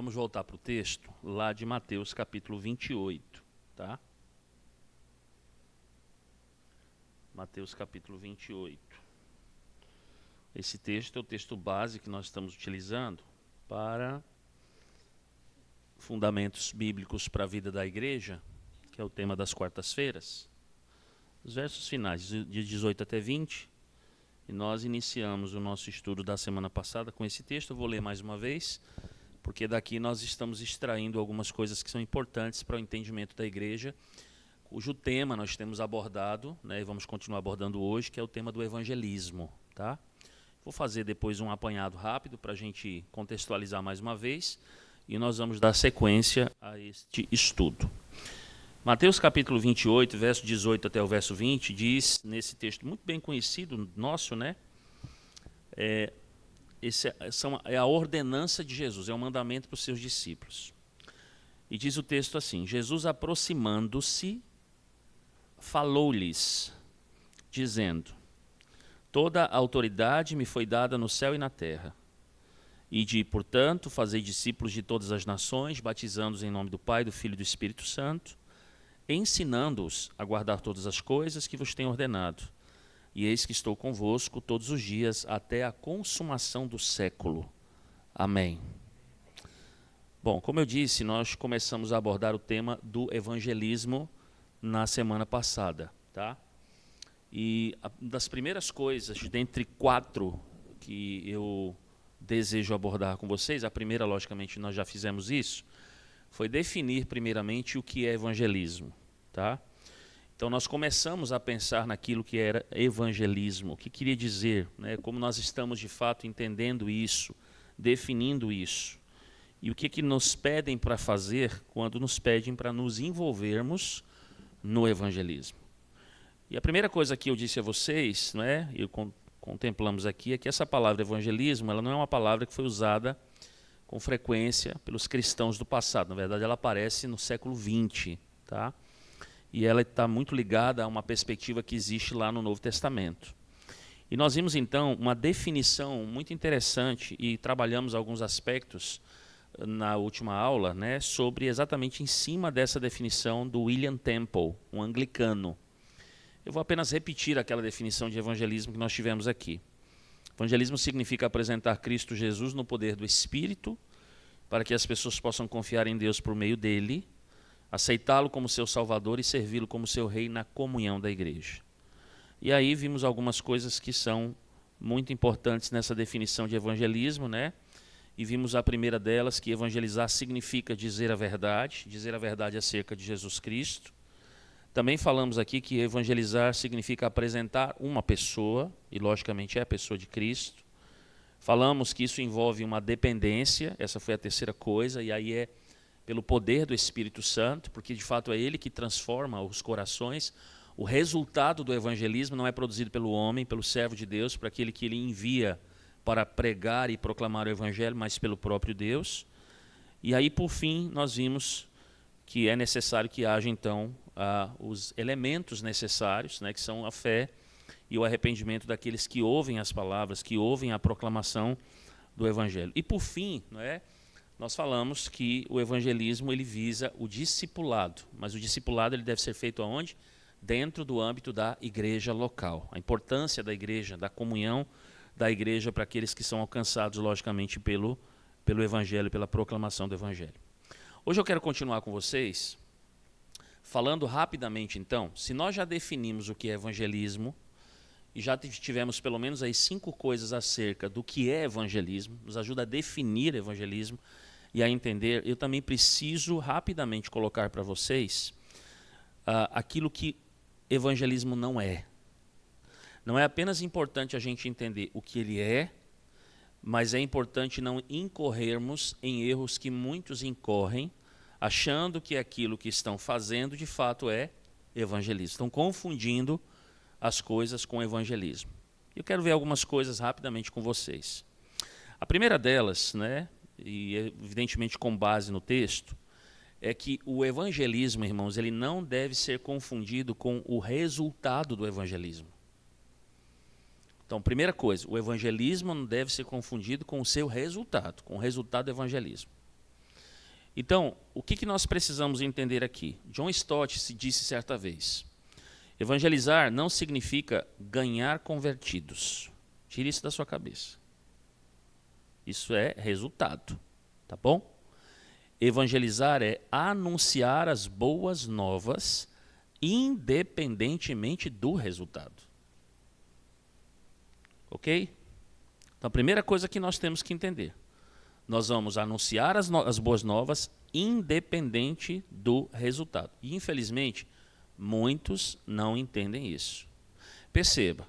vamos voltar para o texto lá de Mateus capítulo 28, tá? Mateus capítulo 28. Esse texto é o texto base que nós estamos utilizando para fundamentos bíblicos para a vida da igreja, que é o tema das quartas-feiras. Os versos finais, de 18 até 20, e nós iniciamos o nosso estudo da semana passada com esse texto. Eu vou ler mais uma vez, porque daqui nós estamos extraindo algumas coisas que são importantes para o entendimento da igreja, cujo tema nós temos abordado, né, e vamos continuar abordando hoje, que é o tema do evangelismo. Tá? Vou fazer depois um apanhado rápido para a gente contextualizar mais uma vez, e nós vamos dar sequência a este estudo. Mateus capítulo 28, verso 18 até o verso 20, diz, nesse texto muito bem conhecido nosso, né? É a ordenança de Jesus, é um mandamento para os seus discípulos. E diz o texto assim: Jesus, aproximando-se, falou-lhes, dizendo: toda a autoridade me foi dada no céu e na terra. Ide, portanto, fazei discípulos de todas as nações, batizando-os em nome do Pai, do Filho e do Espírito Santo, ensinando-os a guardar todas as coisas que vos tenho ordenado. E eis que estou convosco todos os dias até a consumação do século. Amém. Bom, como eu disse, nós começamos a abordar o tema do evangelismo na semana passada, tá? E das primeiras coisas, dentre 4 que eu desejo abordar com vocês, a primeira, logicamente, nós já fizemos isso, foi definir primeiramente o que é evangelismo, tá? Então nós começamos a pensar naquilo que era evangelismo, o que queria dizer, né? Como nós estamos de fato entendendo isso, definindo isso, e o que nos pedem para fazer quando nos pedem para nos envolvermos no evangelismo. E a primeira coisa que eu disse a vocês, né, e contemplamos aqui, é que essa palavra evangelismo, ela não é uma palavra que foi usada com frequência pelos cristãos do passado. Na verdade, ela aparece no século XX, tá? E ela está muito ligada a uma perspectiva que existe lá no Novo Testamento. E nós vimos, então, uma definição muito interessante e trabalhamos alguns aspectos na última aula, né, sobre exatamente em cima dessa definição do William Temple, um anglicano. Eu vou apenas repetir aquela definição de evangelismo que nós tivemos aqui. Evangelismo significa apresentar Cristo Jesus no poder do Espírito, para que as pessoas possam confiar em Deus por meio dele, aceitá-lo como seu Salvador e servi-lo como seu Rei na comunhão da igreja. E aí vimos algumas coisas que são muito importantes nessa definição de evangelismo, né? E vimos a primeira delas, que evangelizar significa dizer a verdade acerca de Jesus Cristo. Também falamos aqui que evangelizar significa apresentar uma pessoa, e logicamente é a pessoa de Cristo. Falamos que isso envolve uma dependência, essa foi a terceira coisa, e aí é pelo poder do Espírito Santo, porque de fato é ele que transforma os corações. O resultado do evangelismo não é produzido pelo homem, pelo servo de Deus, para aquele que ele envia para pregar e proclamar o evangelho, mas pelo próprio Deus. E aí, por fim, nós vimos que é necessário que haja, então, os elementos necessários, né, que são a fé e o arrependimento daqueles que ouvem as palavras, que ouvem a proclamação do evangelho. E, por fim, nós falamos que o evangelismo ele visa o discipulado, mas o discipulado ele deve ser feito aonde? Dentro do âmbito da igreja local. A importância da igreja, da comunhão da igreja para aqueles que são alcançados, logicamente, pelo evangelho, pela proclamação do evangelho. Hoje eu quero continuar com vocês, falando rapidamente, então, se nós já definimos o que é evangelismo, e já tivemos pelo menos aí 5 coisas acerca do que é evangelismo, nos ajuda a definir evangelismo e a entender, eu também preciso rapidamente colocar para vocês aquilo que evangelismo não é. Não é apenas importante a gente entender o que ele é, mas é importante não incorrermos em erros que muitos incorrem, achando que aquilo que estão fazendo de fato é evangelismo. Estão confundindo as coisas com evangelismo. Eu quero ver algumas coisas rapidamente com vocês. A primeira delas, né, e evidentemente com base no texto, é que o evangelismo, irmãos, ele não deve ser confundido com o resultado do evangelismo. Então, primeira coisa, o evangelismo não deve ser confundido com o seu resultado, com o resultado do evangelismo. Então, o que nós precisamos entender aqui? John Stott se disse certa vez: evangelizar não significa ganhar convertidos. Tire isso da sua cabeça. Isso é resultado, tá bom? Evangelizar é anunciar as boas novas, independentemente do resultado. Ok? Então, a primeira coisa que nós temos que entender: nós vamos anunciar as boas novas, independente do resultado. E, infelizmente, muitos não entendem isso. Perceba,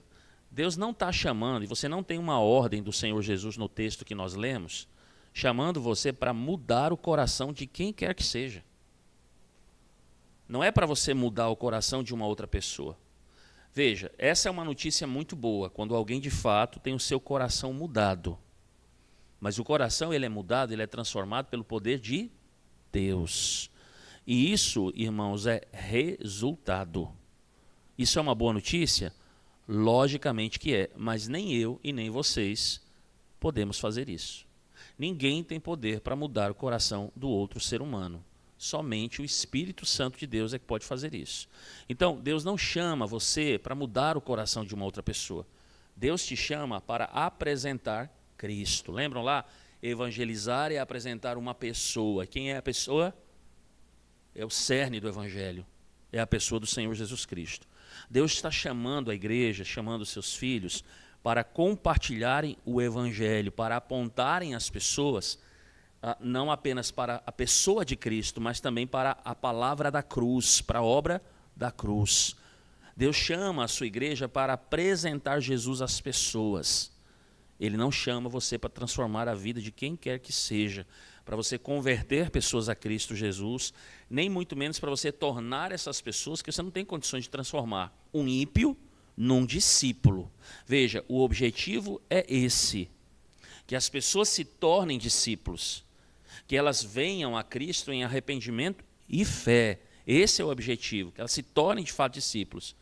Deus não está chamando, e você não tem uma ordem do Senhor Jesus no texto que nós lemos, chamando você para mudar o coração de quem quer que seja. Não é para você mudar o coração de uma outra pessoa. Veja, essa é uma notícia muito boa, quando alguém de fato tem o seu coração mudado. Mas o coração, ele é mudado, ele é transformado pelo poder de Deus. E isso, irmãos, é resultado. Isso é uma boa notícia? Logicamente que é, mas nem eu e nem vocês podemos fazer isso. Ninguém tem poder para mudar o coração do outro ser humano. Somente o Espírito Santo de Deus é que pode fazer isso. Então, Deus não chama você para mudar o coração de uma outra pessoa. Deus te chama para apresentar Cristo. Lembram lá? Evangelizar é apresentar uma pessoa. Quem é a pessoa? É o cerne do Evangelho. É a pessoa do Senhor Jesus Cristo. Deus está chamando a igreja, chamando os seus filhos para compartilharem o Evangelho, para apontarem as pessoas, não apenas para a pessoa de Cristo, mas também para a palavra da cruz, para a obra da cruz. Deus chama a sua igreja para apresentar Jesus às pessoas. Ele não chama você para transformar a vida de quem quer que seja, para você converter pessoas a Cristo Jesus, nem muito menos para você tornar essas pessoas que você não tem condições de transformar um ímpio num discípulo. Veja, o objetivo é esse, que as pessoas se tornem discípulos, que elas venham a Cristo em arrependimento e fé. Esse é o objetivo, que elas se tornem de fato discípulos.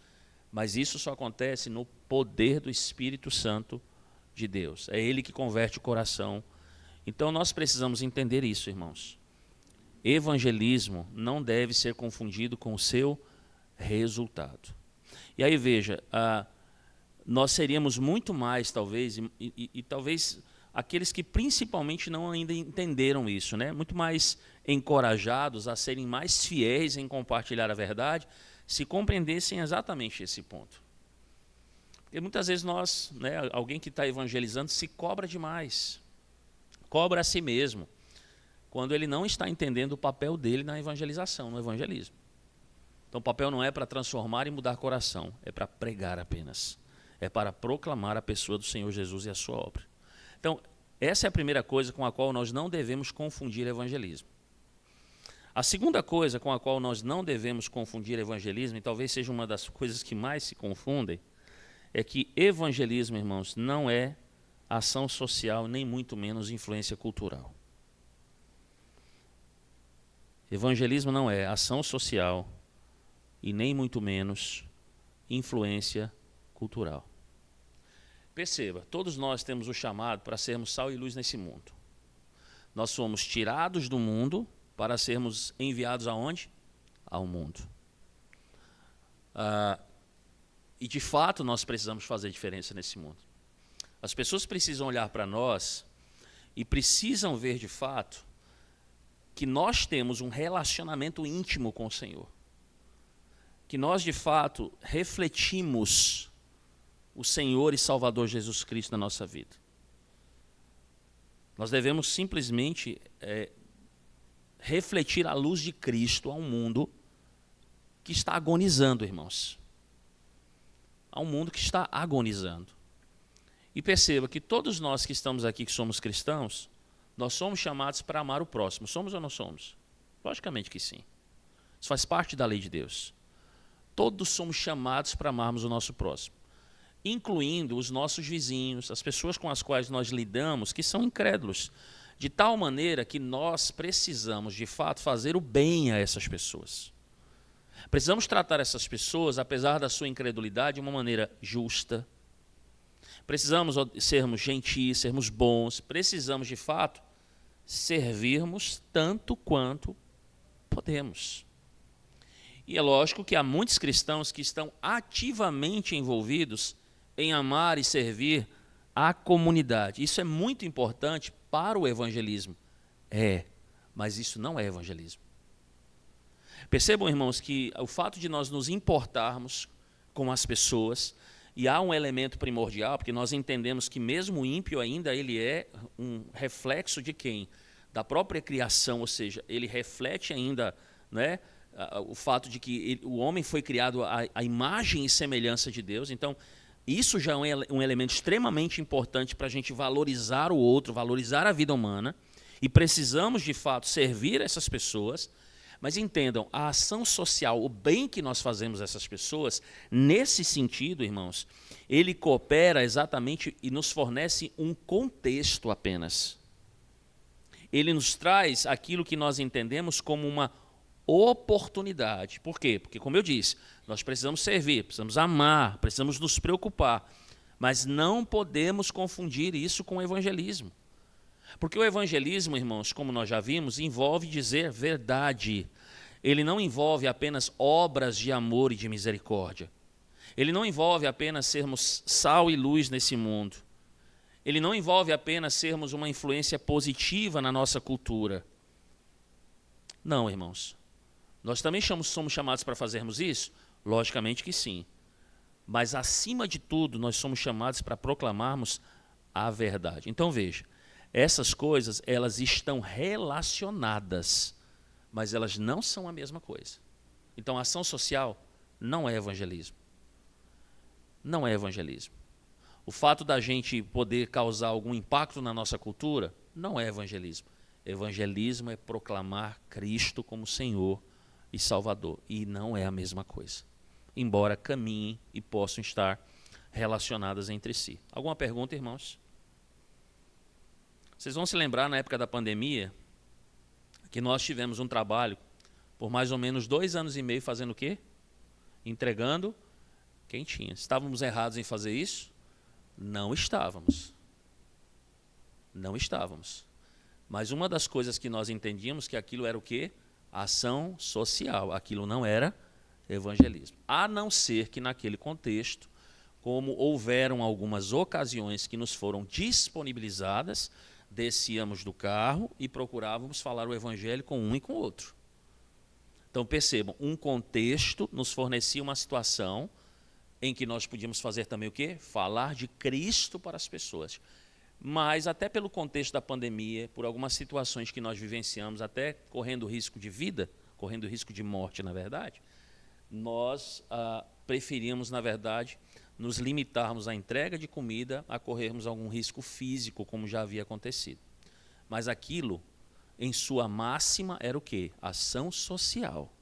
Mas isso só acontece no poder do Espírito Santo de Deus. É Ele que converte o coração. Então nós precisamos entender isso, irmãos. Evangelismo não deve ser confundido com o seu resultado. E aí veja, nós seríamos muito mais, talvez, e talvez aqueles que principalmente não ainda entenderam isso, né? Muito mais encorajados a serem mais fiéis em compartilhar a verdade, se compreendessem exatamente esse ponto. Porque muitas vezes nós, né, alguém que está evangelizando, se cobra demais. Cobra a si mesmo, quando ele não está entendendo o papel dele na evangelização, no evangelismo. Então o papel não é para transformar e mudar coração, é para pregar apenas. É para proclamar a pessoa do Senhor Jesus e a sua obra. Então, essa é a primeira coisa com a qual nós não devemos confundir evangelismo. A segunda coisa com a qual nós não devemos confundir evangelismo, e talvez seja uma das coisas que mais se confundem, é que evangelismo, irmãos, não é ação social, nem muito menos influência cultural. Evangelismo não é ação social e nem muito menos influência cultural. Perceba, todos nós temos o chamado para sermos sal e luz nesse mundo. Nós somos tirados do mundo para sermos enviados aonde? Ao mundo. E de fato nós precisamos fazer diferença nesse mundo. As pessoas precisam olhar para nós e precisam ver de fato que nós temos um relacionamento íntimo com o Senhor. Que nós de fato refletimos o Senhor e Salvador Jesus Cristo na nossa vida. Nós devemos simplesmente refletir a luz de Cristo a um mundo que está agonizando, irmãos. A um mundo que está agonizando. E perceba que todos nós que estamos aqui, que somos cristãos, nós somos chamados para amar o próximo. Somos ou não somos? Logicamente que sim. Isso faz parte da lei de Deus. Todos somos chamados para amarmos o nosso próximo, incluindo os nossos vizinhos, as pessoas com as quais nós lidamos, que são incrédulos, de tal maneira que nós precisamos, de fato, fazer o bem a essas pessoas. Precisamos tratar essas pessoas, apesar da sua incredulidade, de uma maneira justa. Precisamos sermos gentis, sermos bons, precisamos, de fato, servirmos tanto quanto podemos. E é lógico que há muitos cristãos que estão ativamente envolvidos em amar e servir a comunidade. Isso é muito importante para o evangelismo. Mas isso não é evangelismo. Percebam, irmãos, que o fato de nós nos importarmos com as pessoas, e há um elemento primordial, porque nós entendemos que mesmo o ímpio ainda ele é um reflexo de quem? Da própria criação, ou seja, ele reflete ainda, né, o fato de que o homem foi criado à imagem e semelhança de Deus. Então, isso já é um elemento extremamente importante para a gente valorizar o outro, valorizar a vida humana, e precisamos, de fato, servir essas pessoas. Mas entendam, a ação social, o bem que nós fazemos a essas pessoas, nesse sentido, irmãos, ele coopera exatamente e nos fornece um contexto apenas. Ele nos traz aquilo que nós entendemos como uma oportunidade. Por quê? Porque, como eu disse, nós precisamos servir, precisamos amar, precisamos nos preocupar, mas não podemos confundir isso com o evangelismo. Porque o evangelismo, irmãos, como nós já vimos, envolve dizer verdade. Ele não envolve apenas obras de amor e de misericórdia. Ele não envolve apenas sermos sal e luz nesse mundo. Ele não envolve apenas sermos uma influência positiva na nossa cultura. Não, irmãos. Nós também somos chamados para fazermos isso? Logicamente que sim. Mas, acima de tudo, nós somos chamados para proclamarmos a verdade. Então, veja. Essas coisas, elas estão relacionadas, mas elas não são a mesma coisa. Então, a ação social não é evangelismo. Não é evangelismo. O fato da gente poder causar algum impacto na nossa cultura não é evangelismo. Evangelismo é proclamar Cristo como Senhor e Salvador. E não é a mesma coisa. Embora caminhem e possam estar relacionadas entre si. Alguma pergunta, irmãos? Vocês vão se lembrar, na época da pandemia, que nós tivemos um trabalho por mais ou menos 2 anos e meio fazendo o quê? Entregando quentinhas. Estávamos errados em fazer isso? Não estávamos. Não estávamos. Mas uma das coisas que nós entendíamos que aquilo era o quê? Ação social. Aquilo não era evangelismo. A não ser que naquele contexto, como houveram algumas ocasiões que nos foram disponibilizadas, descíamos do carro e procurávamos falar o evangelho com um e com o outro. Então percebam, um contexto nos fornecia uma situação em que nós podíamos fazer também o quê? Falar de Cristo para as pessoas. Mas até pelo contexto da pandemia, por algumas situações que nós vivenciamos, até correndo risco de vida, correndo risco de morte, na verdade, nós preferimos, na verdade, nos limitarmos à entrega de comida, a corrermos algum risco físico, como já havia acontecido. Mas aquilo, em sua máxima, era o quê? Ação social.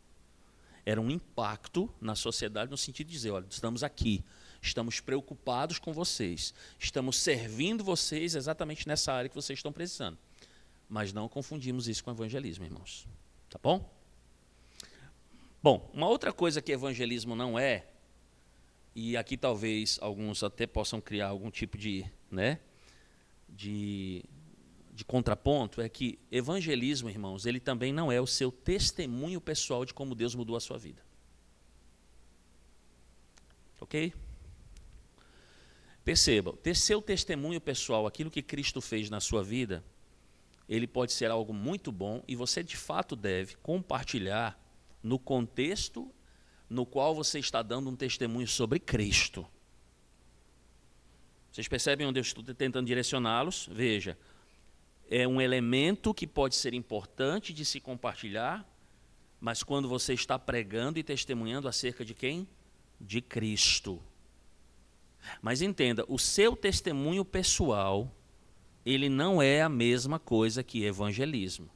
Era um impacto na sociedade no sentido de dizer, olha, estamos aqui, estamos preocupados com vocês, estamos servindo vocês exatamente nessa área que vocês estão precisando. Mas não confundimos isso com evangelismo, irmãos. Tá bom? Bom, uma outra coisa que evangelismo não é, e aqui talvez alguns até possam criar algum tipo de contraponto, é que evangelismo, irmãos, ele também não é o seu testemunho pessoal de como Deus mudou a sua vida. Ok? Perceba, ter seu testemunho pessoal, aquilo que Cristo fez na sua vida, ele pode ser algo muito bom e você de fato deve compartilhar no contexto no qual você está dando um testemunho sobre Cristo. Vocês percebem onde eu estou tentando direcioná-los? Veja, é um elemento que pode ser importante de se compartilhar, mas quando você está pregando e testemunhando acerca de quem? De Cristo. Mas entenda, o seu testemunho pessoal, ele não é a mesma coisa que evangelismo.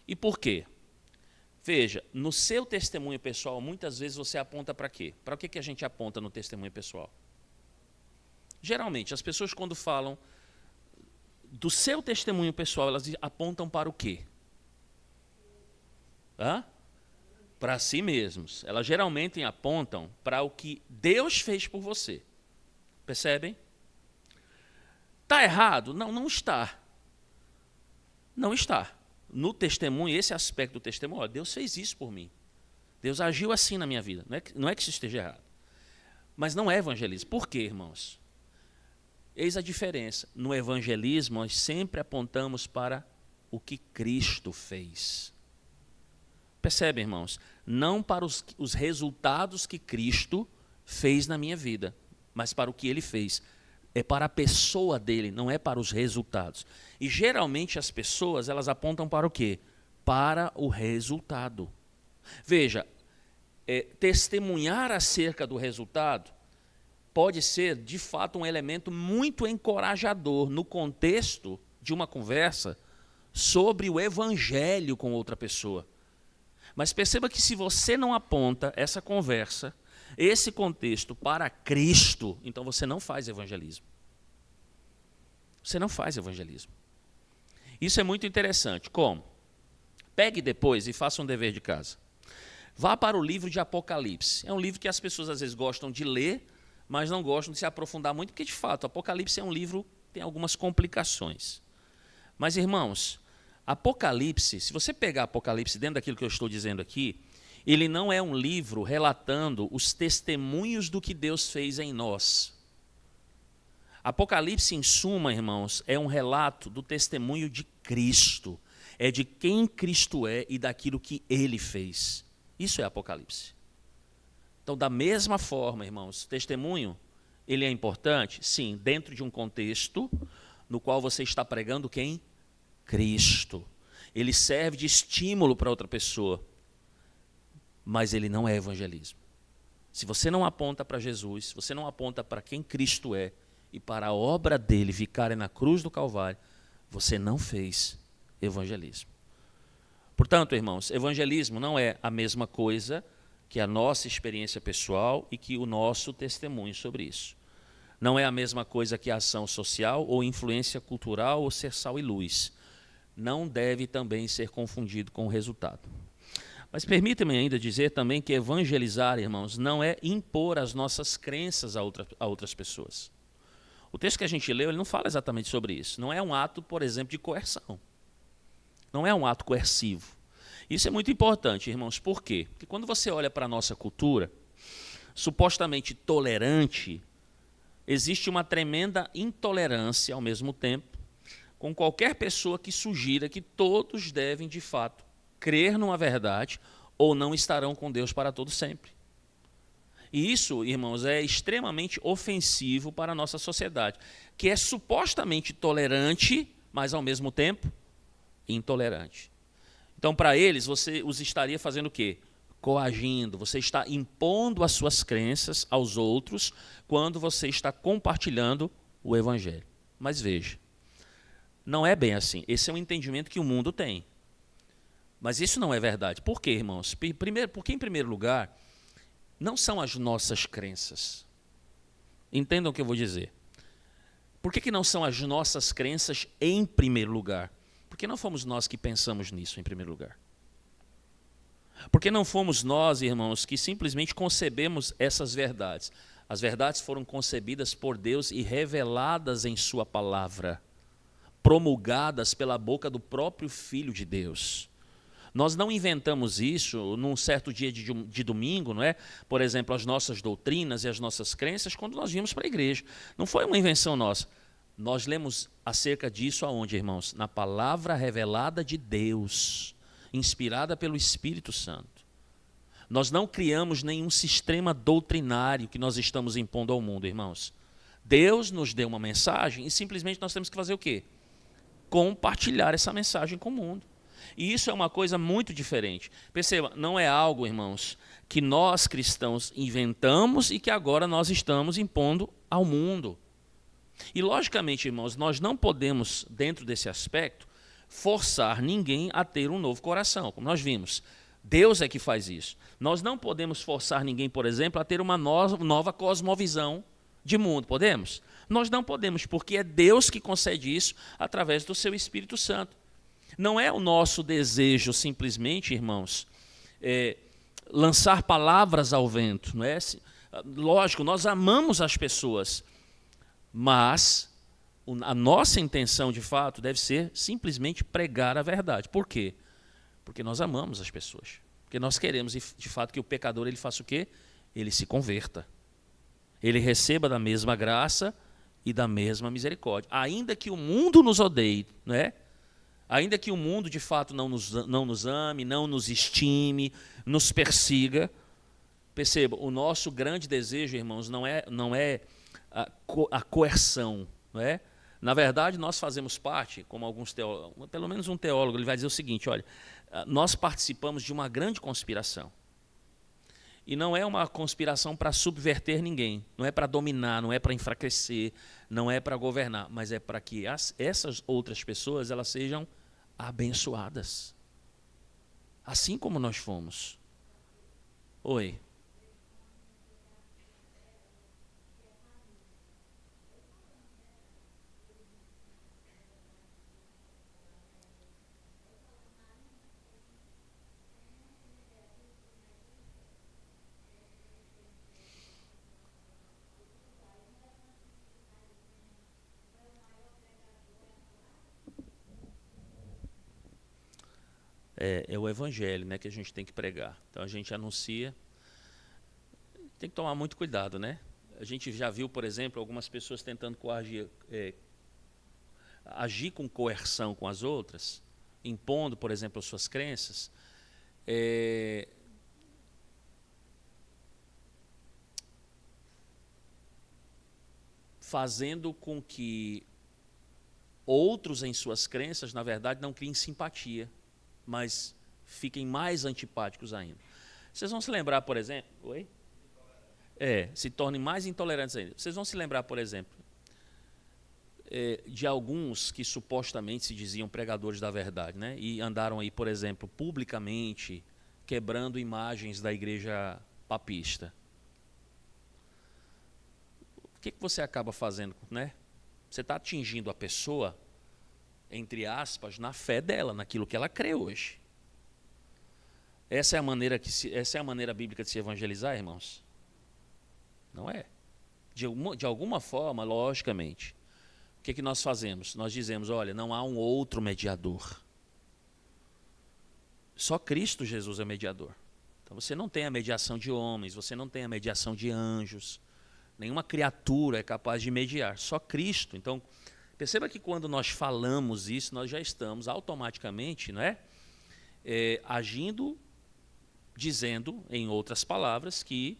E por quê? Veja, no seu testemunho pessoal, muitas vezes você aponta para quê? Para o que a gente aponta no testemunho pessoal? Geralmente, as pessoas quando falam do seu testemunho pessoal, elas apontam para o quê? Para si mesmos. Elas geralmente apontam para o que Deus fez por você. Percebem? Está errado? Não, não está. Não está. No testemunho, esse aspecto do testemunho, ó, Deus fez isso por mim. Deus agiu assim na minha vida. Não é que isso esteja errado. Mas não é evangelismo. Por quê, irmãos? Eis a diferença. No evangelismo, nós sempre apontamos para o que Cristo fez. Percebe, irmãos? Não para os resultados que Cristo fez na minha vida, mas para o que ele fez. É para a pessoa dele, não é para os resultados. E geralmente as pessoas, elas apontam para o quê? Para o resultado. Veja, testemunhar acerca do resultado pode ser, de fato, um elemento muito encorajador no contexto de uma conversa sobre o evangelho com outra pessoa. Mas perceba que se você não aponta essa conversa, esse contexto para Cristo, então você não faz evangelismo. Você não faz evangelismo. Isso é muito interessante. Como? Pegue depois e faça um dever de casa. Vá para o livro de Apocalipse. É um livro que as pessoas às vezes gostam de ler, mas não gostam de se aprofundar muito, porque de fato, Apocalipse é um livro que tem algumas complicações. Mas, irmãos, Apocalipse, se você pegar Apocalipse dentro daquilo que eu estou dizendo aqui, ele não é um livro relatando os testemunhos do que Deus fez em nós. Apocalipse, em suma, irmãos, é um relato do testemunho de Cristo. É de quem Cristo é e daquilo que ele fez. Isso é Apocalipse. Então, da mesma forma, irmãos, testemunho, ele é importante? Sim, dentro de um contexto no qual você está pregando quem? Cristo. Ele serve de estímulo para outra pessoa. Mas ele não é evangelismo. Se você não aponta para Jesus, se você não aponta para quem Cristo é e para a obra dele ficar na cruz do Calvário, você não fez evangelismo. Portanto, irmãos, evangelismo não é a mesma coisa que a nossa experiência pessoal e que o nosso testemunho sobre isso. Não é a mesma coisa que a ação social ou influência cultural ou ser sal e luz. Não deve também ser confundido com o resultado. Mas permita-me ainda dizer também que evangelizar, irmãos, não é impor as nossas crenças a outras pessoas. O texto que a gente leu, ele não fala exatamente sobre isso. Não é um ato, por exemplo, de coerção. Não é um ato coercivo. Isso é muito importante, irmãos. Por quê? Porque quando você olha para a nossa cultura, supostamente tolerante, existe uma tremenda intolerância, ao mesmo tempo, com qualquer pessoa que sugira que todos devem, de fato, crer numa verdade ou não estarão com Deus para todo sempre. E isso, irmãos, é extremamente ofensivo para a nossa sociedade, que é supostamente tolerante, mas ao mesmo tempo intolerante. Então, para eles, você os estaria fazendo o quê? Coagindo, você está impondo as suas crenças aos outros quando você está compartilhando o evangelho. Mas veja, não é bem assim. Esse é um entendimento que o mundo tem. Mas isso não é verdade. Por quê, irmãos? Primeiro, porque, em primeiro lugar, não são as nossas crenças. Entendam o que eu vou dizer. Por que não são as nossas crenças em primeiro lugar? Porque não fomos nós que pensamos nisso em primeiro lugar. Porque não fomos nós, irmãos, que simplesmente concebemos essas verdades. As verdades foram concebidas por Deus e reveladas em sua palavra, promulgadas pela boca do próprio Filho de Deus. Nós não inventamos isso num certo dia de domingo, não é? Por exemplo, as nossas doutrinas e as nossas crenças, quando nós viemos para a igreja. Não foi uma invenção nossa. Nós lemos acerca disso aonde, irmãos? Na palavra revelada de Deus, inspirada pelo Espírito Santo. Nós não criamos nenhum sistema doutrinário que nós estamos impondo ao mundo, irmãos. Deus nos deu uma mensagem e simplesmente nós temos que fazer o quê? Compartilhar essa mensagem com o mundo. E isso é uma coisa muito diferente. Perceba, não é algo, irmãos, que nós cristãos inventamos e que agora nós estamos impondo ao mundo. E, logicamente, irmãos, nós não podemos, dentro desse aspecto, forçar ninguém a ter um novo coração, como nós vimos. Deus é que faz isso. Nós não podemos forçar ninguém, por exemplo, a ter uma nova cosmovisão de mundo. Podemos? Nós não podemos, porque é Deus que concede isso através do seu Espírito Santo. Não é o nosso desejo simplesmente, irmãos, lançar palavras ao vento. Não é? Lógico, nós amamos as pessoas, mas A nossa intenção, de fato, deve ser simplesmente pregar a verdade. Por quê? Porque nós amamos as pessoas. Porque nós queremos, de fato, que o pecador ele faça o quê? Ele se converta. Ele receba da mesma graça e da mesma misericórdia. Ainda que o mundo nos odeie, né? Ainda que o mundo, de fato, não nos ame, não nos estime, nos persiga. Perceba, o nosso grande desejo, irmãos, não é a coerção, não é? Na verdade, nós fazemos parte, como alguns teólogos, pelo menos um teólogo, ele vai dizer o seguinte, olha, nós participamos de uma grande conspiração. E não é uma conspiração para subverter ninguém, não é para dominar, não é para enfraquecer, não é para governar, mas é para que essas outras pessoas elas sejam abençoadas. Assim como nós fomos. Oi. É o evangelho, né, que a gente tem que pregar. Então a gente anuncia. Tem que tomar muito cuidado, né? A gente já viu, por exemplo, algumas pessoas tentando agir com coerção com as outras, impondo, por exemplo, as suas crenças, fazendo com que outros em suas crenças, na verdade, não criem simpatia, mas fiquem mais antipáticos ainda. Vocês vão se lembrar, por exemplo... Oi? Se tornem mais intolerantes ainda. Vocês vão se lembrar, por exemplo, de alguns que supostamente se diziam pregadores da verdade, né? E andaram aí, por exemplo, publicamente quebrando imagens da igreja papista. O que você acaba fazendo, né? Você está atingindo a pessoa, entre aspas, na fé dela, naquilo que ela crê hoje. Essa é a maneira bíblica de se evangelizar, irmãos? Não é. De alguma forma, logicamente, o que nós fazemos? Nós dizemos, olha, não há um outro mediador. Só Cristo Jesus é mediador. Então você não tem a mediação de homens, você não tem a mediação de anjos. Nenhuma criatura é capaz de mediar, só Cristo. Então, perceba que quando nós falamos isso, nós já estamos automaticamente, não é? Agindo, dizendo, em outras palavras, que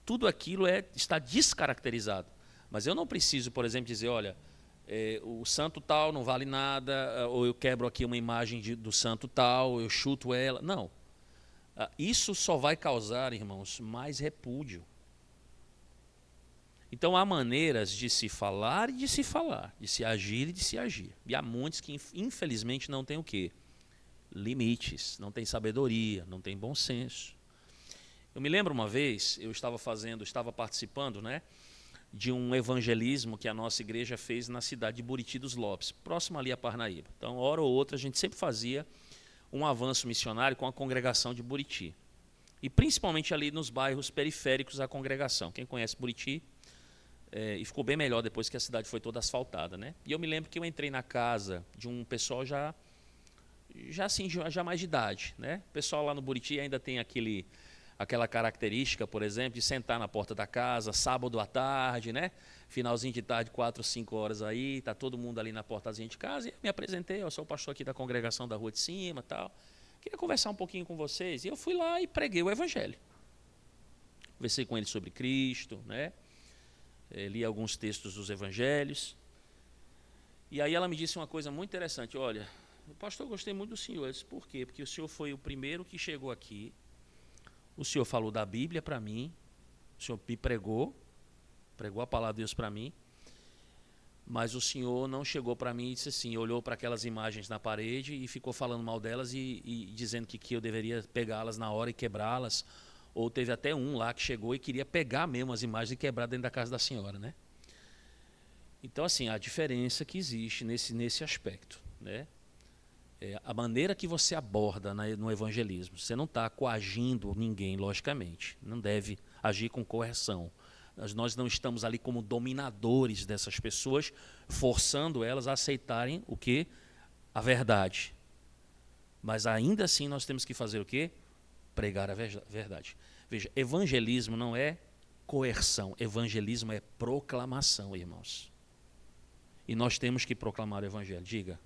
tudo aquilo está descaracterizado. Mas eu não preciso, por exemplo, dizer, olha, o santo tal não vale nada, ou eu quebro aqui uma imagem do santo tal, eu chuto ela. Não. Isso só vai causar, irmãos, mais repúdio. Então há maneiras de se falar e de se falar, de se agir e de se agir. E há muitos que, infelizmente, não têm o quê? Limites, não têm sabedoria, não têm bom senso. Eu me lembro uma vez, eu estava participando, né, de um evangelismo que a nossa igreja fez na cidade de Buriti dos Lopes, próximo ali a Parnaíba. Então, hora ou outra, a gente sempre fazia um avanço missionário com a congregação de Buriti. E principalmente ali nos bairros periféricos à congregação. Quem conhece Buriti, e ficou bem melhor depois que a cidade foi toda asfaltada, né? E eu me lembro que eu entrei na casa de um pessoal já mais de idade, né? O pessoal lá no Buriti ainda tem aquela característica, por exemplo, de sentar na porta da casa, sábado à tarde, né? Finalzinho de tarde, 4, 5 horas aí, tá todo mundo ali na portazinha de casa, e eu me apresentei, eu sou o pastor aqui da congregação da Rua de Cima, tal. Queria conversar um pouquinho com vocês, e eu fui lá e preguei o evangelho. Conversei com eles sobre Cristo, né? Li alguns textos dos evangelhos. E aí ela me disse uma coisa muito interessante, olha, pastor, eu gostei muito do senhor. Eu disse, por quê? Porque o senhor foi o primeiro que chegou aqui, o senhor falou da Bíblia para mim, o senhor me pregou a palavra de Deus para mim, mas o senhor não chegou para mim e disse assim, olhou para aquelas imagens na parede e ficou falando mal delas e dizendo que eu deveria pegá-las na hora e quebrá-las, ou teve até um lá que chegou e queria pegar mesmo as imagens e quebrar dentro da casa da senhora, né? Então, assim, a diferença que existe nesse aspecto, né? A maneira que você aborda no evangelismo, você não está coagindo ninguém, logicamente, não deve agir com coerção, Nós não estamos ali como dominadores dessas pessoas, forçando elas a aceitarem o quê? A verdade. Mas ainda assim nós temos que fazer o quê? Pregar a verdade. Veja, evangelismo não é coerção, evangelismo é proclamação, irmãos. E nós temos que proclamar o evangelho. Diga.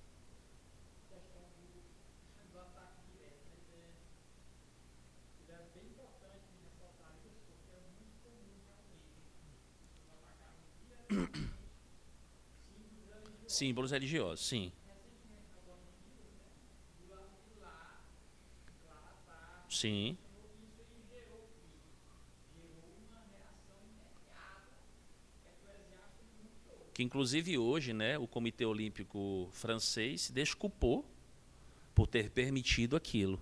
Símbolos religiosos, sim. Sim. Que inclusive hoje, né, o Comitê Olímpico francês se desculpou por ter permitido aquilo.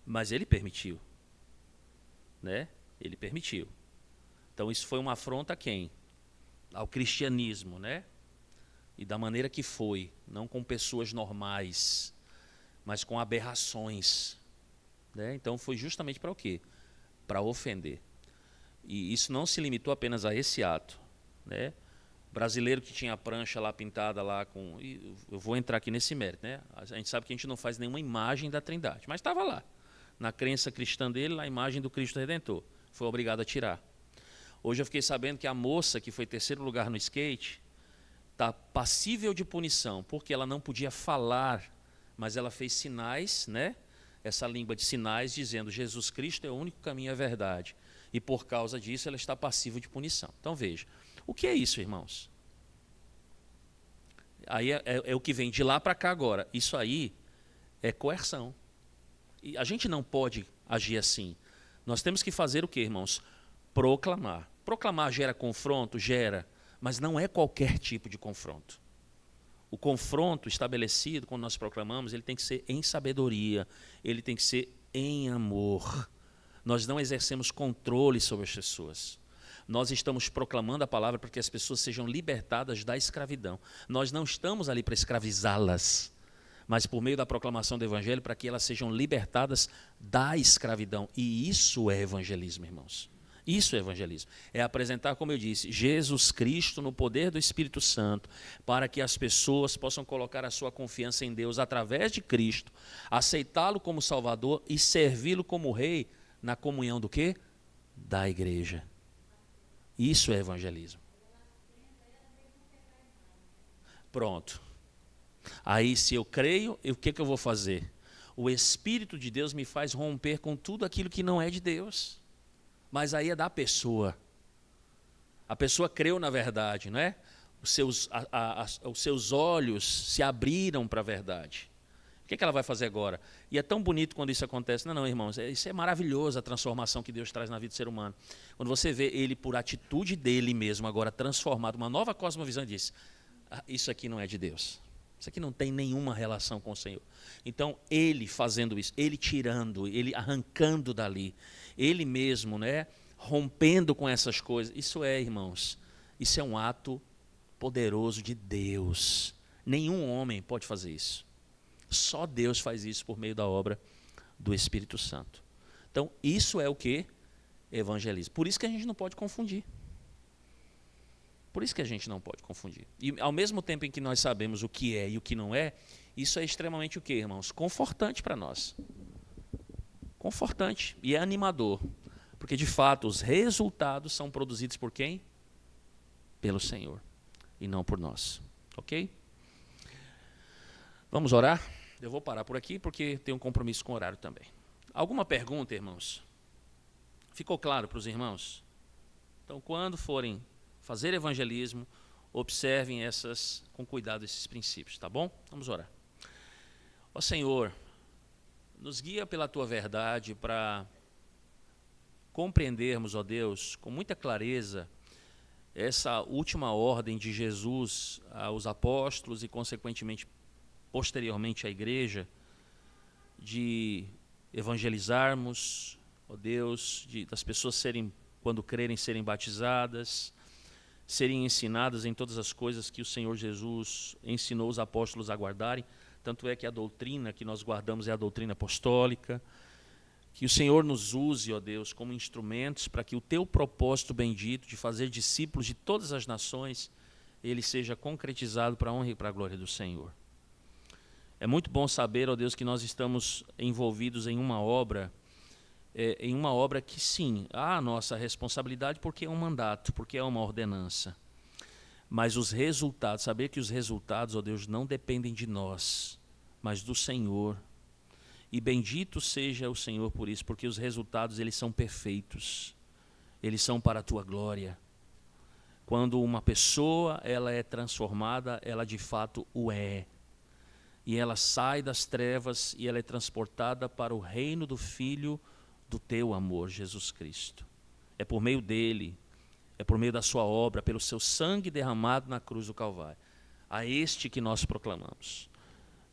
Mas ele permitiu, né? Ele permitiu. Então isso foi uma afronta a quem? Ao cristianismo, né? E da maneira que foi, não com pessoas normais, mas com aberrações, né? Então foi justamente para o quê? Para ofender. E isso não se limitou apenas a esse ato, né? Brasileiro que tinha a prancha lá pintada lá com... Eu vou entrar aqui nesse mérito, né? A gente sabe que a gente não faz nenhuma imagem da Trindade, mas estava lá. Na crença cristã dele, a imagem do Cristo Redentor. Foi obrigado a tirar. Hoje eu fiquei sabendo que a moça que foi terceiro lugar no skate está passível de punição, porque ela não podia falar, mas ela fez sinais, né? Essa língua de sinais, dizendo Jesus Cristo é o único caminho à verdade. E por causa disso ela está passível de punição. Então veja, o que é isso, irmãos? Aí é o que vem de lá para cá agora. Isso aí é coerção. E a gente não pode agir assim. Nós temos que fazer o quê, irmãos? Proclamar. Proclamar gera confronto? Gera. Mas não é qualquer tipo de confronto. O confronto estabelecido, quando nós proclamamos, ele tem que ser em sabedoria, ele tem que ser em amor. Nós não exercemos controle sobre as pessoas. Nós estamos proclamando a palavra para que as pessoas sejam libertadas da escravidão. Nós não estamos ali para escravizá-las, mas por meio da proclamação do evangelho para que elas sejam libertadas da escravidão. E isso é evangelismo, irmãos. Isso é evangelismo. É apresentar, como eu disse, Jesus Cristo no poder do Espírito Santo, para que as pessoas possam colocar a sua confiança em Deus através de Cristo, aceitá-lo como Salvador e servi-lo como Rei na comunhão do quê? Da igreja. Isso é evangelismo. Pronto. Aí, se eu creio, o que eu vou fazer? O Espírito de Deus me faz romper com tudo aquilo que não é de Deus. Mas aí é da pessoa. A pessoa creu na verdade, não é? Os seus olhos se abriram para a verdade. O que ela vai fazer agora? E é tão bonito quando isso acontece. Não, irmãos, isso é maravilhoso, a transformação que Deus traz na vida do ser humano. Quando você vê ele, por atitude dele mesmo, agora transformado, uma nova cosmovisão, diz, isso aqui não é de Deus. Isso aqui não tem nenhuma relação com o Senhor. Então, ele fazendo isso, ele tirando, ele arrancando dali, ele mesmo, né, rompendo com essas coisas. Isso é, irmãos, isso é um ato poderoso de Deus. Nenhum homem pode fazer isso. Só Deus faz isso por meio da obra do Espírito Santo. Então, isso é o que? Evangelismo. Por isso que a gente não pode confundir. Por isso que a gente não pode confundir. E ao mesmo tempo em que nós sabemos o que é e o que não é, isso é extremamente o quê, irmãos? Confortante para nós. Confortante e é animador. Porque, de fato, os resultados são produzidos por quem? Pelo Senhor. E não por nós. Ok? Vamos orar? Eu vou parar por aqui porque tenho um compromisso com o horário também. Alguma pergunta, irmãos? Ficou claro para os irmãos? Então, quando forem fazer evangelismo, observem com cuidado esses princípios, tá bom? Vamos orar. Ó Senhor, nos guia pela Tua verdade para compreendermos, ó Deus, com muita clareza, essa última ordem de Jesus aos apóstolos e, consequentemente, posteriormente à igreja, de evangelizarmos, ó Deus, das pessoas quando crerem, serem batizadas, serem ensinadas em todas as coisas que o Senhor Jesus ensinou os apóstolos a guardarem. Tanto é que a doutrina que nós guardamos é a doutrina apostólica. Que o Senhor nos use, ó Deus, como instrumentos para que o teu propósito bendito de fazer discípulos de todas as nações, ele seja concretizado para a honra e para a glória do Senhor. É muito bom saber, ó Deus, que nós estamos envolvidos em uma obra que sim, há a nossa responsabilidade porque é um mandato, porque é uma ordenança. Mas os resultados, saber que os resultados, ó Deus, não dependem de nós, mas do Senhor. E bendito seja o Senhor por isso, porque os resultados eles são perfeitos. Eles são para a tua glória. Quando uma pessoa ela é transformada, ela de fato o é. E ela sai das trevas e ela é transportada para o reino do Filho do teu amor, Jesus Cristo. É por meio dele, é por meio da sua obra, pelo seu sangue derramado na cruz do Calvário. A este que nós proclamamos.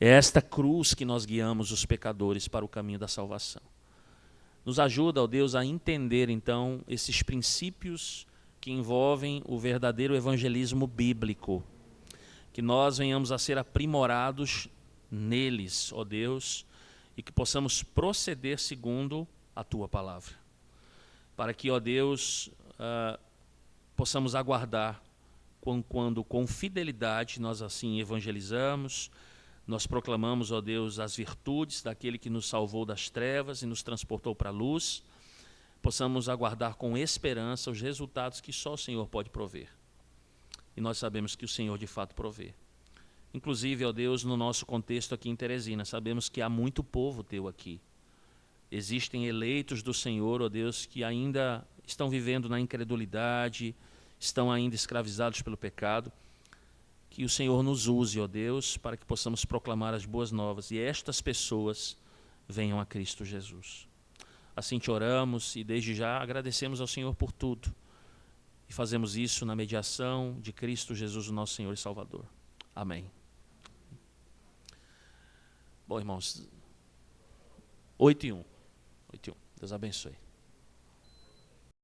É esta cruz que nós guiamos os pecadores para o caminho da salvação. Nos ajuda, ó Deus, a entender então esses princípios que envolvem o verdadeiro evangelismo bíblico. Que nós venhamos a ser aprimorados neles, ó Deus, e que possamos proceder segundo a tua palavra. Para que, ó Deus, possamos aguardar quando com fidelidade nós assim evangelizamos, nós proclamamos, ó Deus, as virtudes daquele que nos salvou das trevas e nos transportou para a luz, possamos aguardar com esperança os resultados que só o Senhor pode prover. E nós sabemos que o Senhor de fato provê. Inclusive, ó Deus, no nosso contexto aqui em Teresina, sabemos que há muito povo teu aqui. Existem eleitos do Senhor, ó Deus, que ainda estão vivendo na incredulidade, estão ainda escravizados pelo pecado. Que o Senhor nos use, ó Deus, para que possamos proclamar as boas novas e estas pessoas venham a Cristo Jesus. Assim te oramos e desde já agradecemos ao Senhor por tudo. E fazemos isso na mediação de Cristo Jesus, o nosso Senhor e Salvador. Amém. Bom, irmãos, 8:1. Deus abençoe.